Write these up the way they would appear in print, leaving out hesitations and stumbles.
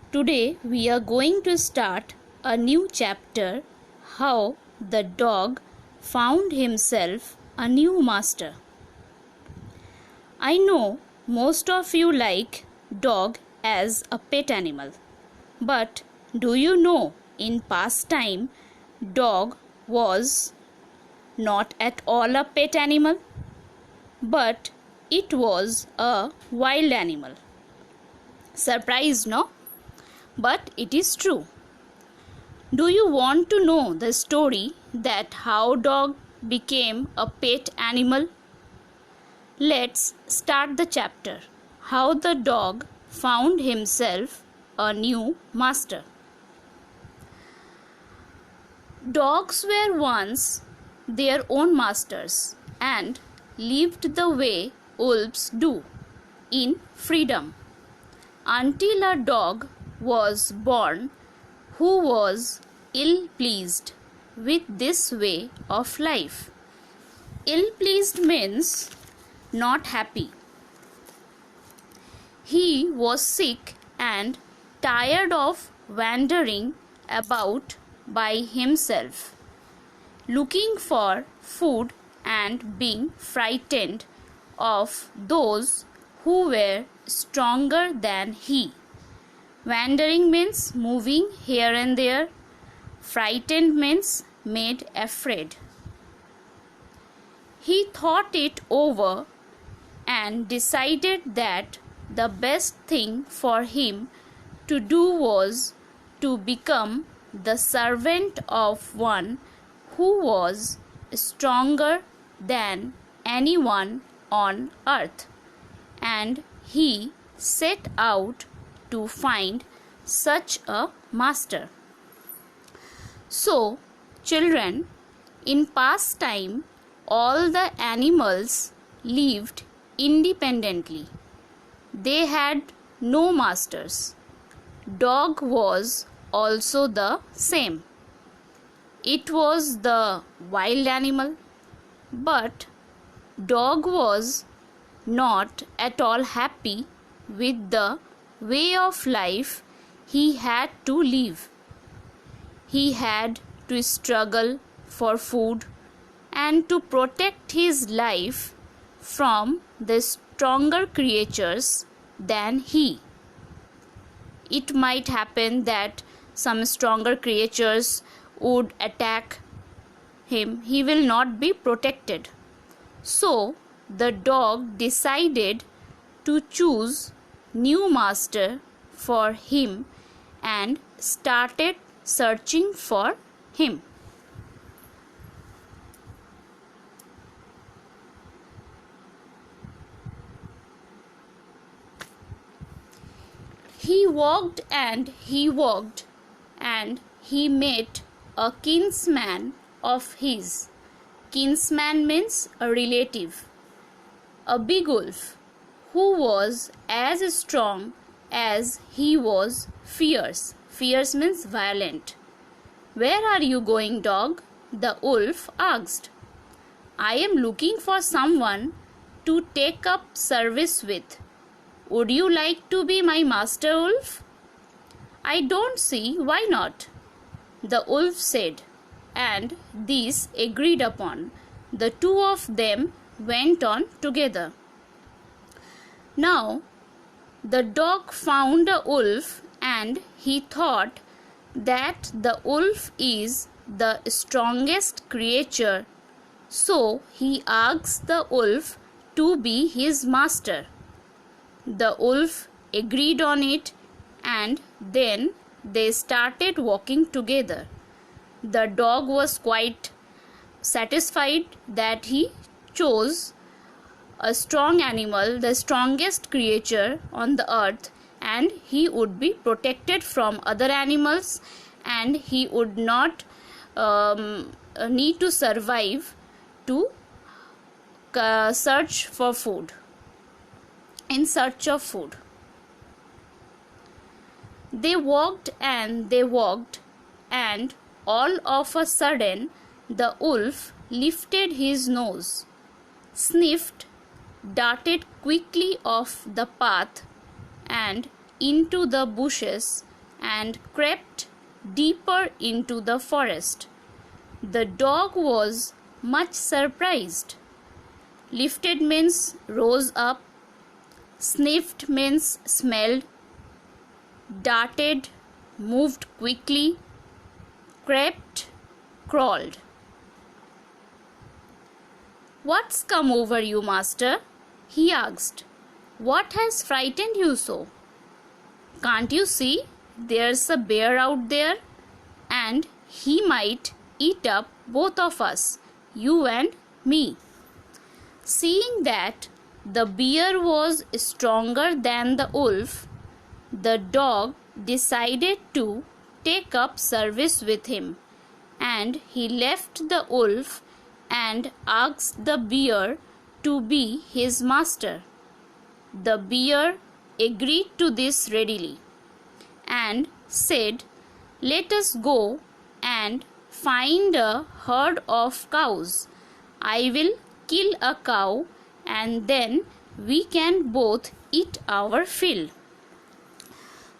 Today we are going to start a new chapter, How the Dog Found Himself a New Master. I know most of you like dog as a pet animal. But do you know in past time dog was not at all a pet animal, but it was a wild animal. Surprised, no? But it is true. Do you want to know the story that how dog became a pet animal? Let's start the chapter. How the dog found himself a new master. Dogs were once their own masters and lived the way wolves do, in freedom, until a dog was born who was ill-pleased with this way of life. Ill-pleased means not happy. He was sick and tired of wandering about by himself, looking for food and being frightened of those who were stronger than he. Wandering means moving here and there. Frightened means made afraid. He thought it over and decided that the best thing for him to do was to become the servant of one who was stronger than anyone on earth, and he set out to find such a master. So, children, in past time, all the animals lived independently. They had no masters. Dog was also the same. It was the wild animal, but dog was not at all happy with the way of life he had to live. He had to struggle for food and to protect his life from the stronger creatures than he. It might happen that some stronger creatures would attack him. He will not be protected. So the dog decided to choose new master for him and started searching for him. He walked and he walked, and he met a kinsman of his. Kinsman means a relative, a big wolf, who was as strong as he was fierce. Fierce means violent. "Where are you going, dog?" the wolf asked. "I am looking for someone to take up service with. Would you like to be my master, wolf?" "I don't see why not," the wolf said, and this agreed upon. The two of them went on together. Now the dog found a wolf, and he thought that the wolf is the strongest creature, so he asked the wolf to be his master. The wolf agreed on it, and then they started walking together. The dog was quite satisfied that he chose a strong animal, the strongest creature on the earth, and he would be protected from other animals, and he would not need to survive to search for food. In search of food, they walked and they walked, and all of a sudden the wolf lifted his nose, sniffed, darted quickly off the path and into the bushes and crept deeper into the forest. The dog was much surprised. Lifted means rose up, sniffed means smelled, darted, moved quickly, crept, crawled. "What's come over you, master?" he asked. "What has frightened you so? Can't you see there's a bear out there, and he might eat up both of us, you and me?" Seeing that the bear was stronger than the wolf, the dog decided to take up service with him, and he left the wolf and asked the bear to be his master. The bear agreed to this readily and said, "Let us go and find a herd of cows. I will kill a cow, and then we can both eat our fill."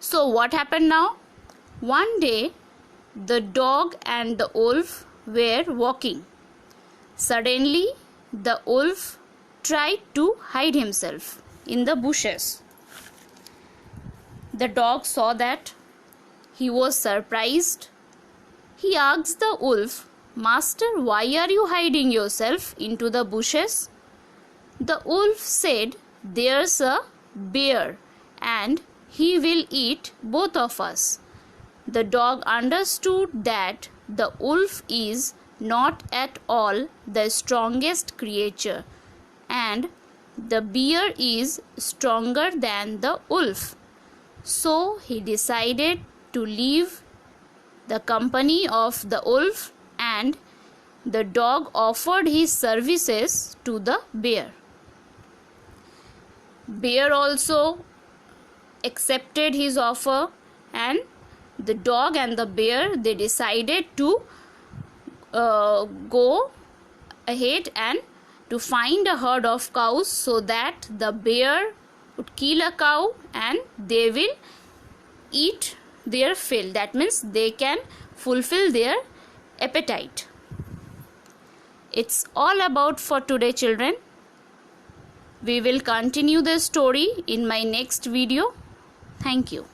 So what happened now? One day the dog and the wolf were walking. Suddenly the wolf tried to hide himself in the bushes. The dog saw that. He was surprised. He asked the wolf, "Master, why are you hiding yourself into the bushes?" The wolf said, "There's a bear, and he will eat both of us." The dog understood that the wolf is not at all the strongest creature, and the bear is stronger than the wolf. So he decided to leave the company of the wolf, and the dog offered his services to the bear. Bear also accepted his offer, and the dog and the bear, they decided to go ahead and to find a herd of cows, so that the bear would kill a cow and they will eat their fill. That means they can fulfill their appetite. It's all about for today, children. We will continue the story in my next video. Thank you.